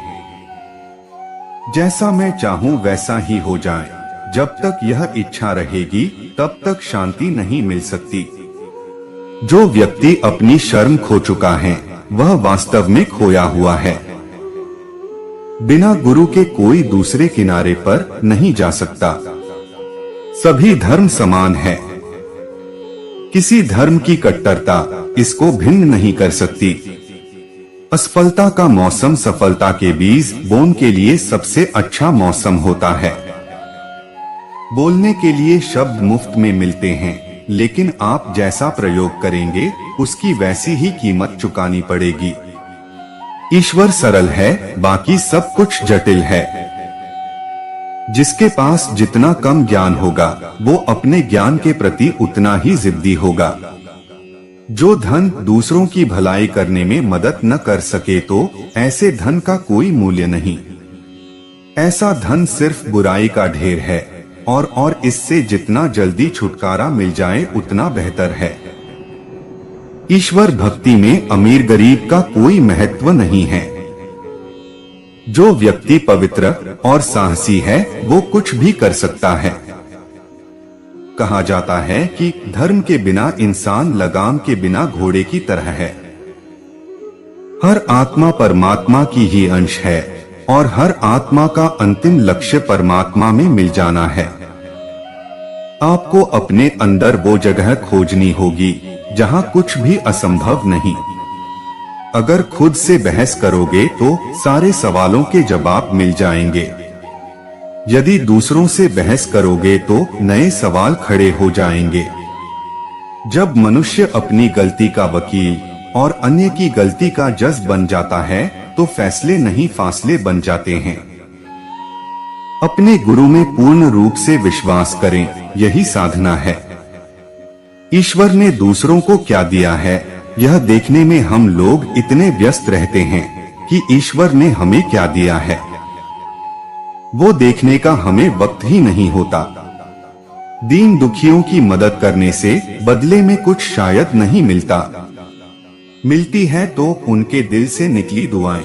जैसा मैं चाहूं वैसा ही हो जाए, जब तक यह इच्छा रहेगी तब तक शांति नहीं मिल सकती। जो व्यक्ति अपनी शर्म खो चुका है वह वास्तव में खोया हुआ है। बिना गुरु के कोई दूसरे किनारे पर नहीं जा सकता। सभी धर्म समान है। किसी धर्म की कट्टरता इसको भिन्न नहीं कर सकती। असफलता का मौसम सफलता के बीज बोने के लिए सबसे अच्छा मौसम होता है। बोलने के लिए शब्द मुफ्त में मिलते हैं, लेकिन आप जैसा प्रयोग करेंगे उसकी वैसी ही कीमत चुकानी पड़ेगी। ईश्वर सरल है, बाकी सब कुछ जटिल है। जिसके पास जितना कम ज्ञान होगा वो अपने ज्ञान के प्रति उतना ही जिद्दी होगा। जो धन दूसरों की भलाई करने में मदद न कर सके तो ऐसे धन का कोई मूल्य नहीं। ऐसा धन सिर्फ बुराई का ढेर है और इससे जितना जल्दी छुटकारा मिल जाए उतना बेहतर है। ईश्वर भक्ति में अमीर गरीब का कोई महत्व नहीं है। जो व्यक्ति पवित्र और साहसी है वो कुछ भी कर सकता है। कहा जाता है कि धर्म के बिना इंसान लगाम के बिना घोड़े की तरह है। हर आत्मा परमात्मा की ही अंश है और हर आत्मा का अंतिम लक्ष्य परमात्मा में मिल जाना है। आपको अपने अंदर वो जगह खोजनी होगी जहां कुछ भी असंभव नहीं। अगर खुद से बहस करोगे तो सारे सवालों के जवाब मिल जाएंगे। यदि दूसरों से बहस करोगे तो नए सवाल खड़े हो जाएंगे। जब मनुष्य अपनी गलती का वकील और अन्य की गलती का जज बन जाता है तो फैसले नहीं फासले बन जाते हैं। अपने गुरु में पूर्ण रूप से विश्वास करें, यही साधना है। ईश्वर ने दूसरों को क्या दिया है यह देखने में हम लोग इतने व्यस्त रहते हैं कि ईश्वर ने हमें क्या दिया है वो देखने का हमें वक्त ही नहीं होता। दीन दुखियों की मदद करने से बदले में कुछ शायद नहीं मिलता, मिलती है तो उनके दिल से निकली दुआएं।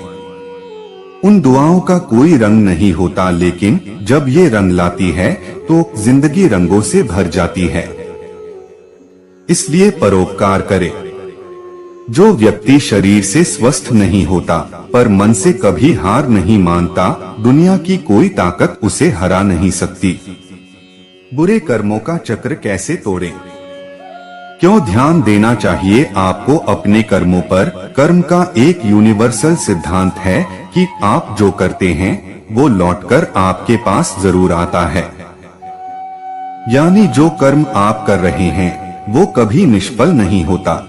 उन दुआओं का कोई रंग नहीं होता, लेकिन जब ये रंग लाती है तो जिंदगी रंगों से भर जाती है। इसलिए परोपकार करे। जो व्यक्ति शरीर से स्वस्थ नहीं होता पर मन से कभी हार नहीं मानता, दुनिया की कोई ताकत उसे हरा नहीं सकती। बुरे कर्मों का चक्र कैसे तोड़ें? क्यों ध्यान देना चाहिए आपको अपने कर्मों पर? कर्म का एक यूनिवर्सल सिद्धांत है कि आप जो करते हैं वो लौटकर आपके पास जरूर आता है। यानी जो कर्म आप कर रहे हैं वो कभी निष्फल नहीं होता।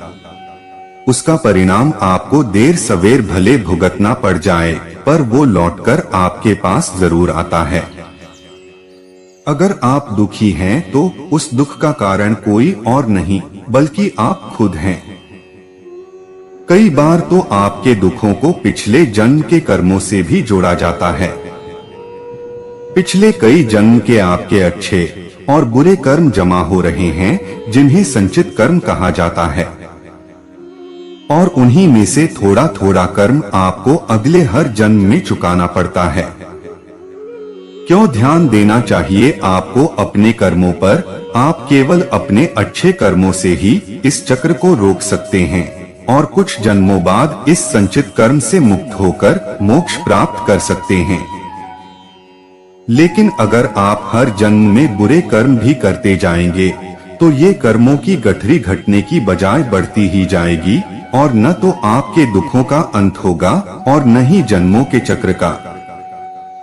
उसका परिणाम आपको देर सवेर भले भुगतना पड़ जाए पर वो लौटकर आपके पास जरूर आता है। अगर आप दुखी हैं तो उस दुख का कारण कोई और नहीं बल्कि आप खुद हैं। कई बार तो आपके दुखों को पिछले जन्म के कर्मों से भी जोड़ा जाता है। पिछले कई जन्म के आपके अच्छे और बुरे कर्म जमा हो रहे हैं जिन्हें संचित कर्म कहा जाता है, और उन्हीं में से थोड़ा थोड़ा कर्म आपको अगले हर जन्म में चुकाना पड़ता है। क्यों ध्यान देना चाहिए आपको अपने कर्मों पर? आप केवल अपने अच्छे कर्मों से ही इस चक्र को रोक सकते हैं और कुछ जन्मों बाद इस संचित कर्म से मुक्त होकर मोक्ष प्राप्त कर सकते हैं। लेकिन अगर आप हर जन्म में बुरे कर्म भी करते जाएंगे तो ये कर्मों की गठरी घटने की बजाय बढ़ती ही जाएगी और न तो आपके दुखों का अंत होगा और न ही जन्मों के चक्र का।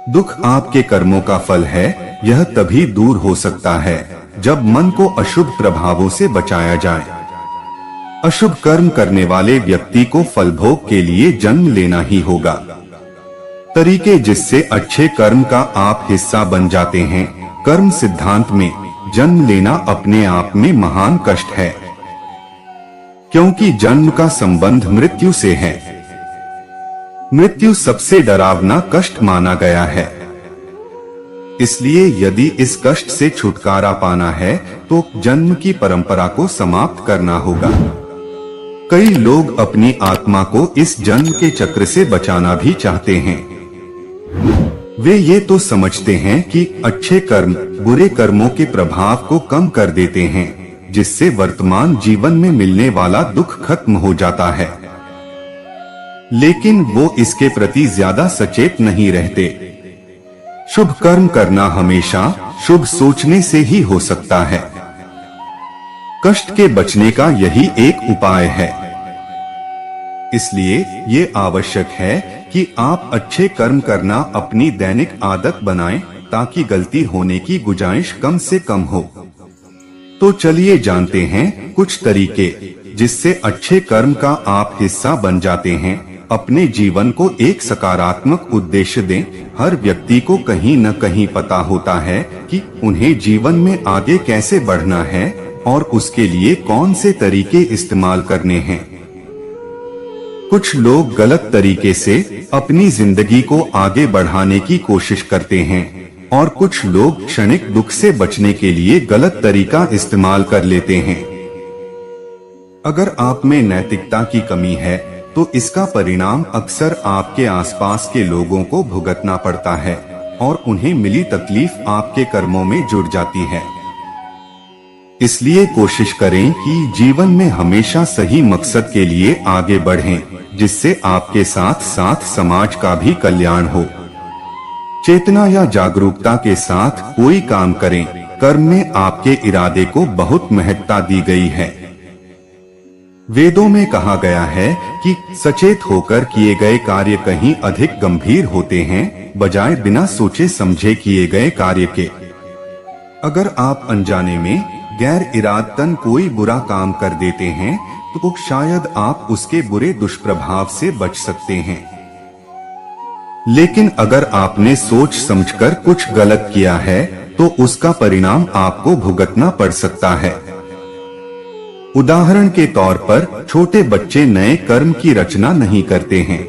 दुख आपके कर्मों का फल है। यह तभी दूर हो सकता है जब मन को अशुभ प्रभावों से बचाया जाए। अशुभ कर्म करने वाले व्यक्ति को फल भोग के लिए जन्म लेना ही होगा। तरीके जिससे अच्छे कर्म का आप हिस्सा बन जाते हैं। कर्म सिद्धांत में जन्म लेना अपने आप में महान कष्ट है, क्योंकि जन्म का संबंध मृत्यु से है। मृत्यु सबसे डरावना कष्ट माना गया है। इसलिए यदि इस कष्ट से छुटकारा पाना है तो जन्म की परंपरा को समाप्त करना होगा। कई लोग अपनी आत्मा को इस जन्म के चक्र से बचाना भी चाहते हैं। वे ये तो समझते हैं कि अच्छे कर्म बुरे कर्मों के प्रभाव को कम कर देते हैं, जिससे वर्तमान जीवन में मिलने वाला दुख खत्म हो जाता है। लेकिन वो इसके प्रति ज्यादा सचेत नहीं रहते। शुभ कर्म करना हमेशा शुभ सोचने से ही हो सकता है। कष्ट के बचने का यही एक उपाय है। इसलिए ये आवश्यक है कि आप अच्छे कर्म करना अपनी दैनिक आदत बनाएं ताकि गलती होने की गुंजाइश कम से कम हो। तो चलिए जानते हैं कुछ तरीके जिससे अच्छे कर्म का आप हिस्सा बन जाते हैं। अपने जीवन को एक सकारात्मक उद्देश्य दें। हर व्यक्ति को कहीं न कहीं पता होता है कि उन्हें जीवन में आगे कैसे बढ़ना है और उसके लिए कौन से तरीके इस्तेमाल करने हैं। कुछ लोग गलत तरीके से अपनी जिंदगी को आगे बढ़ाने की कोशिश करते हैं और कुछ लोग क्षणिक दुख से बचने के लिए गलत तरीका इस्तेमाल कर लेते हैं। अगर आप में नैतिकता की कमी है तो इसका परिणाम अक्सर आपके आसपास के लोगों को भुगतना पड़ता है और उन्हें मिली तकलीफ आपके कर्मों में जुड़ जाती है। इसलिए कोशिश करें कि जीवन में हमेशा सही मकसद के लिए आगे बढ़ें, जिससे आपके साथ साथ समाज का भी कल्याण हो। चेतना या जागरूकता के साथ कोई काम करें। कर्म में आपके इरादे को बहुत महत्ता दी गई है। वेदों में कहा गया है कि सचेत होकर किए गए कार्य कहीं अधिक गंभीर होते हैं, बजाय बिना सोचे समझे किए गए कार्य के। अगर आप अनजाने में गैर इरादतन कोई बुरा काम कर देते हैं, तो शायद आप उसके बुरे दुष्प्रभाव से बच सकते हैं। लेकिन अगर आपने सोच समझकर कुछ गलत किया है, तो उसका परिणाम आपको भुगतना पड़ सकता है। उदाहरण के तौर पर छोटे बच्चे नए कर्म की रचना नहीं करते हैं,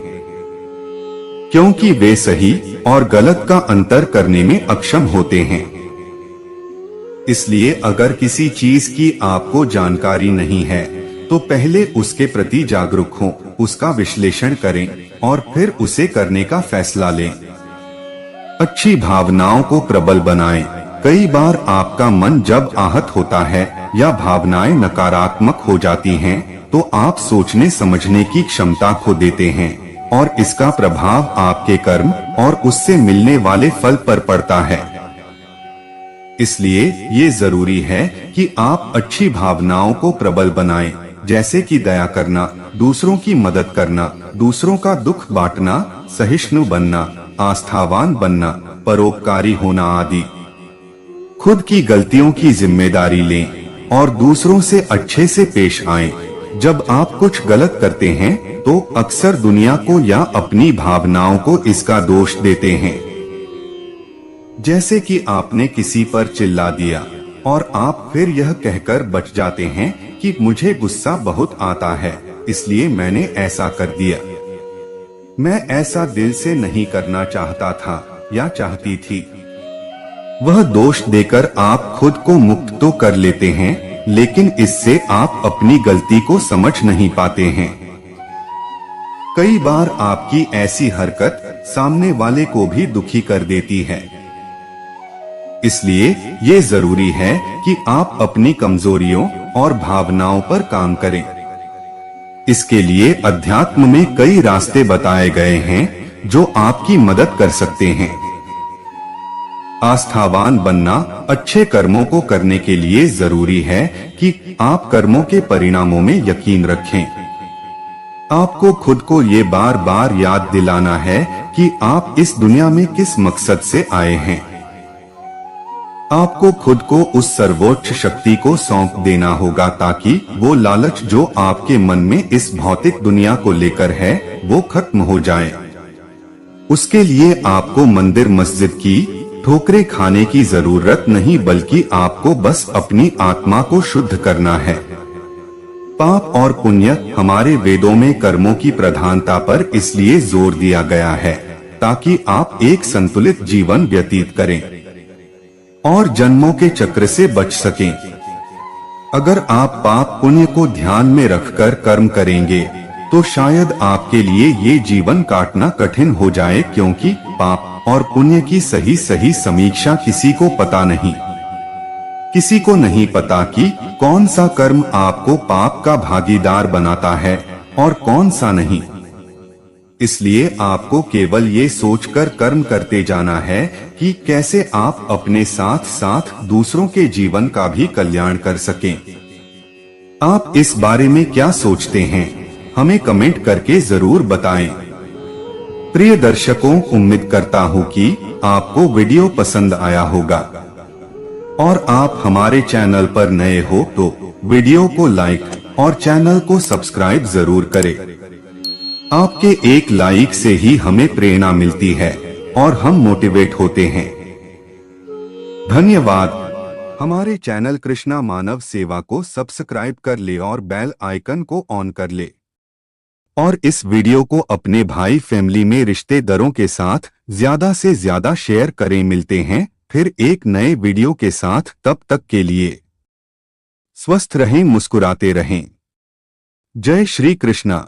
क्योंकि वे सही और गलत का अंतर करने में अक्षम होते हैं। इसलिए अगर किसी चीज की आपको जानकारी नहीं है, तो पहले उसके प्रति जागरूक हों, उसका विश्लेषण करें और फिर उसे करने का फैसला लें। अच्छी भावनाओं को प्रबल बनाएं। कई बार आपका मन जब आहत होता है या भावनाएं नकारात्मक हो जाती हैं, तो आप सोचने समझने की क्षमता खो देते हैं और इसका प्रभाव आपके कर्म और उससे मिलने वाले फल पर पड़ता है। इसलिए ये जरूरी है कि आप अच्छी भावनाओं को प्रबल बनाएं, जैसे कि दया करना, दूसरों की मदद करना, दूसरों का दुख बांटना, सहिष्णु बनना, आस्थावान बनना, परोपकारी होना आदि। खुद की गलतियों की जिम्मेदारी लें और दूसरों से अच्छे से पेश आएं। जब आप कुछ गलत करते हैं, तो अक्सर दुनिया को या अपनी भावनाओं को इसका दोष देते हैं। जैसे कि आपने किसी पर चिल्ला दिया और आप फिर यह कहकर बच जाते हैं कि मुझे गुस्सा बहुत आता है, इसलिए मैंने ऐसा कर दिया। मैं ऐसा दिल से नहीं करना चाहता था या चाहती थी। वह दोष देकर आप खुद को मुक्त तो कर लेते हैं, लेकिन इससे आप अपनी गलती को समझ नहीं पाते हैं। कई बार आपकी ऐसी हरकत सामने वाले को भी दुखी कर देती है। इसलिए ये जरूरी है कि आप अपनी कमजोरियों और भावनाओं पर काम करें। इसके लिए अध्यात्म में कई रास्ते बताए गए हैं जो आपकी मदद कर सकते हैं। आस्थावान बनना अच्छे कर्मों को करने के लिए जरूरी है कि आप कर्मों के परिणामों में यकीन रखें। आपको खुद को ये बार बार याद दिलाना है कि आप इस दुनिया में किस मकसद से आए हैं। आपको खुद को उस सर्वोच्च शक्ति को सौंप देना होगा ताकि वो लालच जो आपके मन में इस भौतिक दुनिया को लेकर है, वो खत्म हो जाए। उसके लिए आपको मंदिर मस्जिद की ठोकरें खाने की जरूरत नहीं, बल्कि आपको बस अपनी आत्मा को शुद्ध करना है। पाप और पुण्य हमारे वेदों में कर्मों की प्रधानता पर इसलिए जोर दिया गया है ताकि आप एक संतुलित जीवन व्यतीत करें और जन्मों के चक्र से बच सकें। अगर आप पाप पुण्य को ध्यान में रखकर कर्म करेंगे, तो शायद आपके लिए ये जीवन काटना कठिन हो जाए, क्योंकि पाप और पुण्य की सही समीक्षा किसी को पता नहीं। किसी को नहीं पता कि कौन सा कर्म आपको पाप का भागीदार बनाता है और कौन सा नहीं। इसलिए आपको केवल ये सोचकर कर्म करते जाना है कि कैसे आप अपने साथ साथ दूसरों के जीवन का भी कल्याण कर सकें। आप इस बारे में क्या सोचते हैं, हमें कमेंट करके जरूर बताएं। प्रिय दर्शकों, उम्मीद करता हूँ कि आपको वीडियो पसंद आया होगा और आप हमारे चैनल पर नए हो तो वीडियो को लाइक और चैनल को सब्सक्राइब जरूर करें। आपके एक लाइक से ही हमें प्रेरणा मिलती है और हम मोटिवेट होते हैं। धन्यवाद। हमारे चैनल कृष्णा मानव सेवा को सब्सक्राइब कर ले और बेल आइकन को ऑन कर ले और इस वीडियो को अपने भाई फैमिली में रिश्तेदारों के साथ ज्यादा से ज्यादा शेयर करें। मिलते हैं फिर एक नए वीडियो के साथ, तब तक के लिए स्वस्थ रहें, मुस्कुराते रहें। जय श्री कृष्णा।